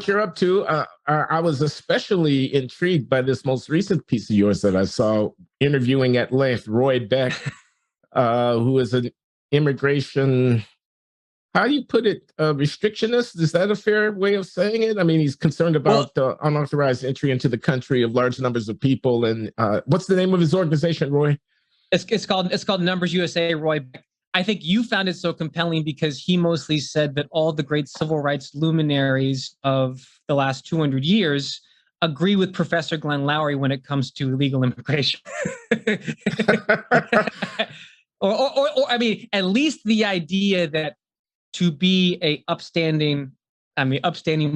what you're up to. I was especially intrigued by this most recent piece of yours that I saw interviewing at length Roy Beck, who is an immigration, how do you put it, restrictionist? Is that a fair way of saying it? I mean, he's concerned about unauthorized entry into the country of large numbers of people. And what's the name of his organization, Roy? It's called Numbers USA, Roy Beck. I think you found it so compelling because he mostly said that all the great civil rights luminaries of the last 200 years agree with Professor Glenn Loury when it comes to illegal immigration. or I mean, at least the idea that to be a upstanding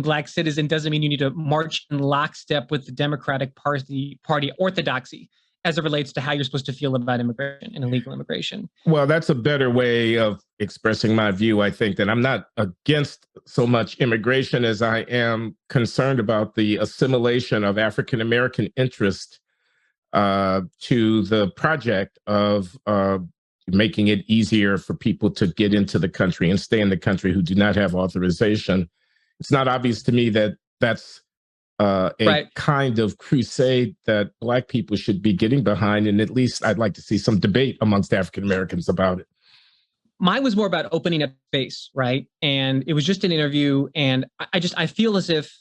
Black citizen doesn't mean you need to march in lockstep with the Democratic Party orthodoxy as it relates to how you're supposed to feel about immigration and illegal immigration. Well, that's a better way of expressing my view. I think that I'm not against so much immigration as I am concerned about the assimilation of African-American interest to the project of making it easier for people to get into the country and stay in the country who do not have authorization. It's not obvious to me that that's a kind of crusade that Black people should be getting behind. And at least I'd like to see some debate amongst African Americans about it. Mine was more about opening up space, right? And it was just an interview. And I feel as if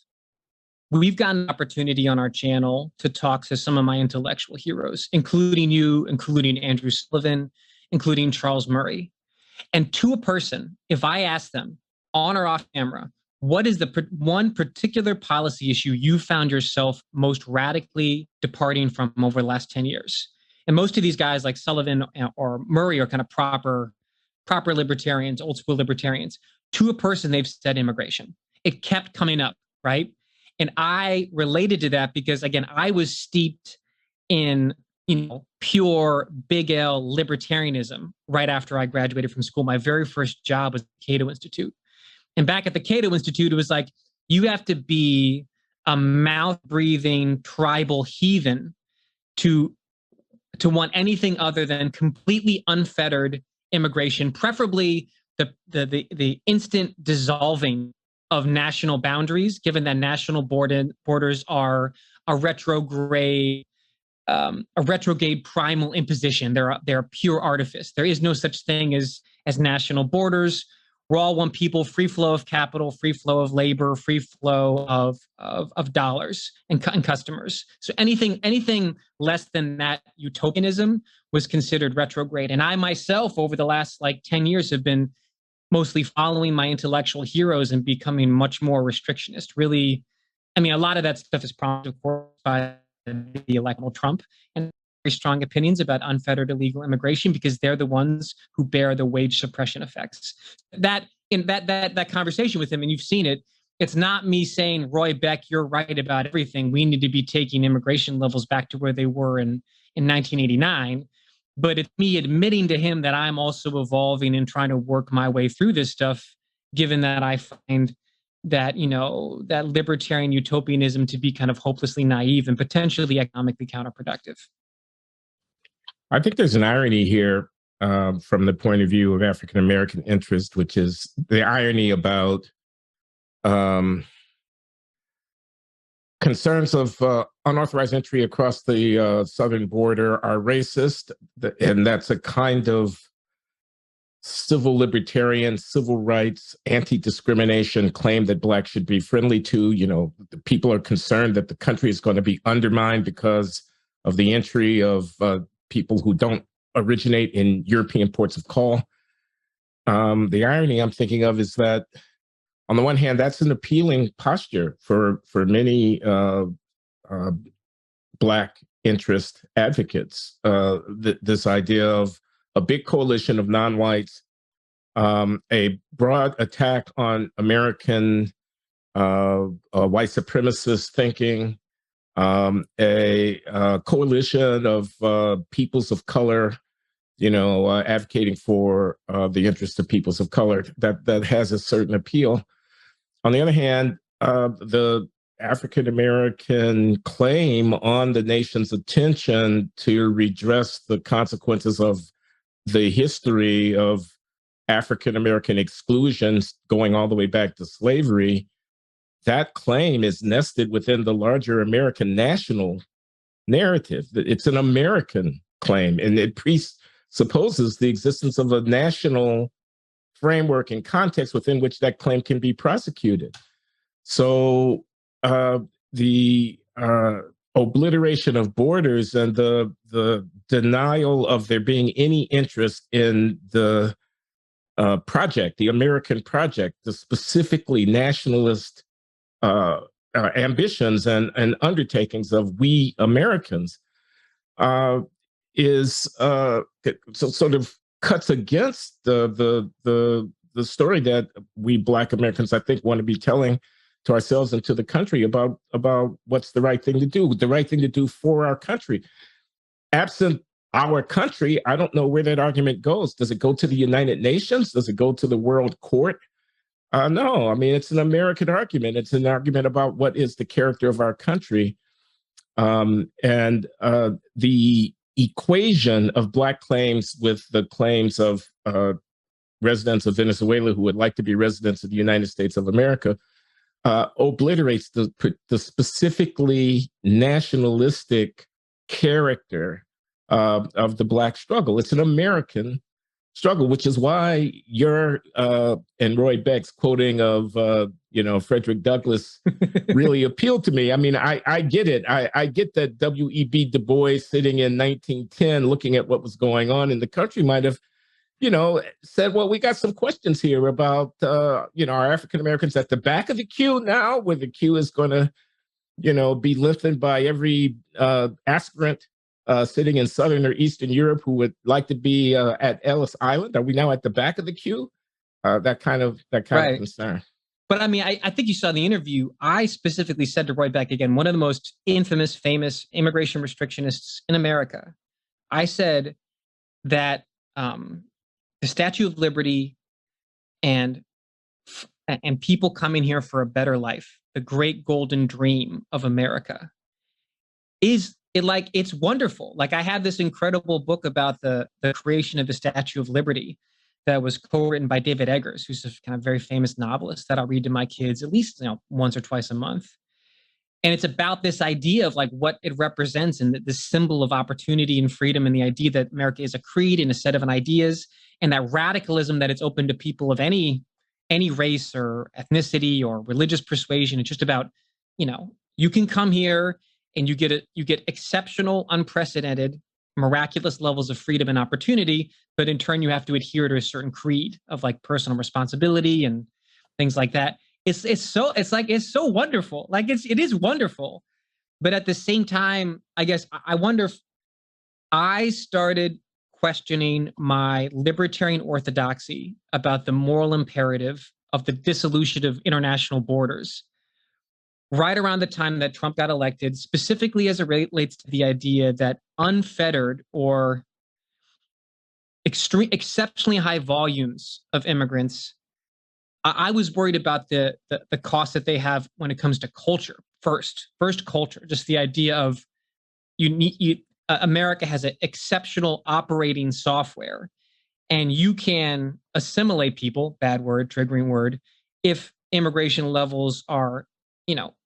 we've got an opportunity on our channel to talk to some of my intellectual heroes, including you, including Andrew Sullivan, including Charles Murray. And to a person, if I ask them on or off camera, what is the one particular policy issue you found yourself most radically departing from over the last 10 years? And most of these guys like Sullivan or Murray are kind of proper libertarians, old school libertarians. To a person, they've said immigration. It kept coming up, right? And I related to that because, again, I was steeped in, pure big L libertarianism right after I graduated from school. My very first job was at the Cato Institute. And back at the Cato Institute, it was like, you have to be a mouth-breathing tribal heathen to want anything other than completely unfettered immigration, preferably the instant dissolving of national boundaries, given that national borders are a retrograde primal imposition. They're pure artifice. There is no such thing as national borders. We're all one people, free flow of capital, free flow of labor, free flow of dollars and customers. So anything less than that utopianism was considered retrograde. And I myself, over the last 10 years, have been mostly following my intellectual heroes and becoming much more restrictionist. Really, I mean, a lot of that stuff is prompted, of course, by the election of Trump and very strong opinions about unfettered illegal immigration because they're the ones who bear the wage suppression effects. That conversation with him, and you've seen it, it's not me saying, Roy Beck, you're right about everything. We need to be taking immigration levels back to where they were in 1989. But it's me admitting to him that I'm also evolving and trying to work my way through this stuff, given that I find that, that libertarian utopianism to be kind of hopelessly naive and potentially economically counterproductive. I think there's an irony here from the point of view of African-American interest, which is the irony about concerns of unauthorized entry across the southern border are racist, and that's a kind of civil libertarian, civil rights, anti-discrimination claim that Blacks should be friendly to. The people are concerned that the country is going to be undermined because of the entry of people who don't originate in European ports of call. The irony I'm thinking of is that, on the one hand, that's an appealing posture for many Black interest advocates. This idea of a big coalition of non-whites, a broad attack on American white supremacist thinking, a coalition of peoples of color, advocating for the interests of peoples of color, that has a certain appeal. On the other hand, the African-American claim on the nation's attention to redress the consequences of the history of African-American exclusions going all the way back to slavery that claim is nested within the larger American national narrative. It's an American claim, and it presupposes the existence of a national framework and context within which that claim can be prosecuted. So the obliteration of borders and the denial of there being any interest in the project, the American project, the specifically nationalist ambitions and undertakings of we Americans, is so sort of cuts against the story that we Black Americans, I think, want to be telling to ourselves and to the country about what's the right thing to do, the right thing to do for our country. Absent our country, I don't know where that argument goes. Does it go to the United Nations? Does it go to the World Court? No, I mean, it's an American argument. It's an argument about what is the character of our country. And the equation of Black claims with the claims of residents of Venezuela who would like to be residents of the United States of America obliterates the specifically nationalistic character of the Black struggle. It's an American struggle, which is why your and Roy Beck's quoting of Frederick Douglass really appealed to me. I mean, I get it. I get that W.E.B. Du Bois sitting in 1910 looking at what was going on in the country might have, said, well, we got some questions here about, our African Americans at the back of the queue now, where the queue is going to, be lifted by every aspirant sitting in Southern or Eastern Europe who would like to be at Ellis Island. Are we now at the back of the queue? That kind of concern. But I mean, I think you saw the interview. I specifically said to Roy Beck, again, one of the most infamous, famous immigration restrictionists in America. I said that the Statue of Liberty and people coming here for a better life, the great golden dream of America, it's wonderful. Like, I have this incredible book about the creation of the Statue of Liberty that was co-written by David Eggers, who's a kind of very famous novelist that I'll read to my kids at least once or twice a month. And it's about this idea of like what it represents and this symbol of opportunity and freedom, and the idea that America is a creed and a set of ideas, and that radicalism that it's open to people of any race or ethnicity or religious persuasion. It's just about, you can come here and you get exceptional, unprecedented, miraculous levels of freedom and opportunity, but in turn you have to adhere to a certain creed of like personal responsibility and things like that. It's so wonderful. Like it is wonderful. But at the same time, I guess I wonder if I started questioning my libertarian orthodoxy about the moral imperative of the dissolution of international borders right around the time that Trump got elected, specifically as it relates to the idea that unfettered or exceptionally high volumes of immigrants. I was worried about the cost that they have when it comes to culture. First culture, just the idea of America has an exceptional operating software, and you can assimilate people, bad word, triggering word, if immigration levels are,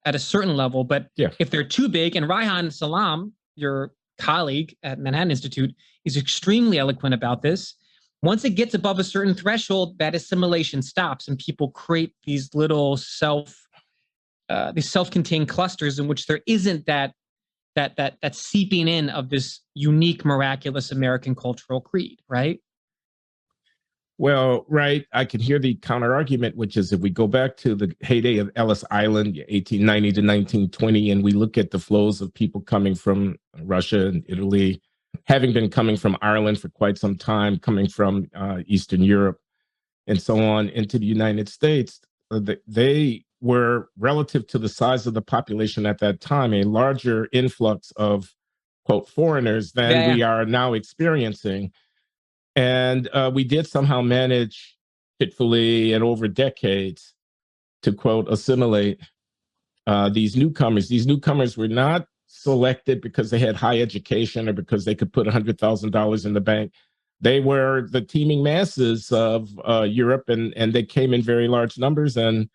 at a certain level. But if they're too big, and Reihan Salam, your colleague at Manhattan Institute, is extremely eloquent about this. Once it gets above a certain threshold, that assimilation stops, and people create these little these self-contained clusters in which there isn't that seeping in of this unique, miraculous American cultural creed, right? Well, right. I can hear the counter argument, which is if we go back to the heyday of Ellis Island, 1890 to 1920, and we look at the flows of people coming from Russia and Italy, having been coming from Ireland for quite some time, coming from Eastern Europe and so on into the United States, they were, relative to the size of the population at that time, a larger influx of, quote, foreigners than we are now experiencing. And we did somehow manage fitfully and over decades to, quote, assimilate these newcomers. These newcomers were not selected because they had high education or because they could put $100,000 in the bank. They were the teeming masses of Europe, and they came in very large numbers. And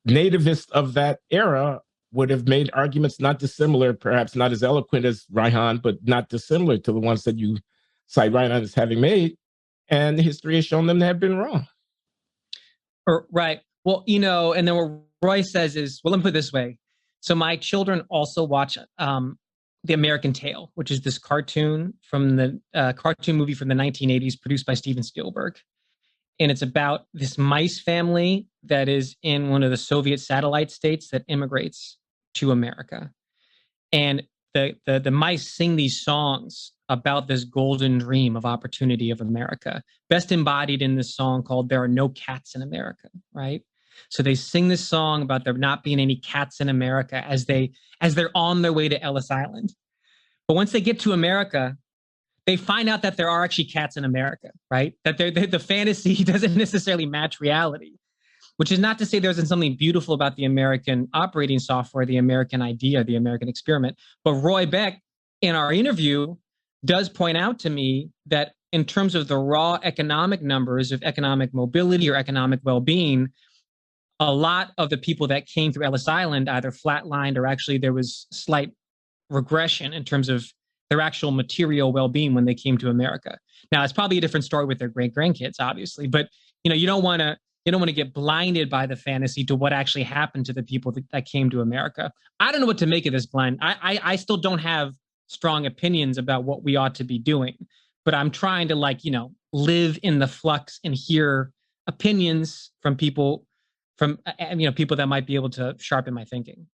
nativists of that era would have made arguments not dissimilar, perhaps not as eloquent as Reihan, but not dissimilar to the ones that you cite Reihan as having made. And history has shown them to have been wrong. Right. Well, and then what Roy says is, well, let me put it this way. So my children also watch The American Tale, which is this cartoon from the cartoon movie from the 1980s produced by Steven Spielberg. And it's about this mice family that is in one of the Soviet satellite states that immigrates to America. And the mice sing these songs about this golden dream of opportunity of America, best embodied in this song called There Are No Cats in America, right? So they sing this song about there not being any cats in America as they're on their way to Ellis Island. But once they get to America, they find out that there are actually cats in America, right? That the fantasy doesn't necessarily match reality, which is not to say there isn't something beautiful about the American operating software, the American idea, the American experiment. But Roy Beck, in our interview, does point out to me that in terms of the raw economic numbers of economic mobility or economic well-being, a lot of the people that came through Ellis Island either flatlined or actually there was slight regression in terms of their actual material well-being when they came to America. Now, it's probably a different story with their great-grandkids, obviously, but you don't want to get blinded by the fantasy to what actually happened to the people that came to America. I don't know what to make of this, Glenn. I still don't have strong opinions about what we ought to be doing, but I'm trying to live in the flux and hear opinions from people, people that might be able to sharpen my thinking.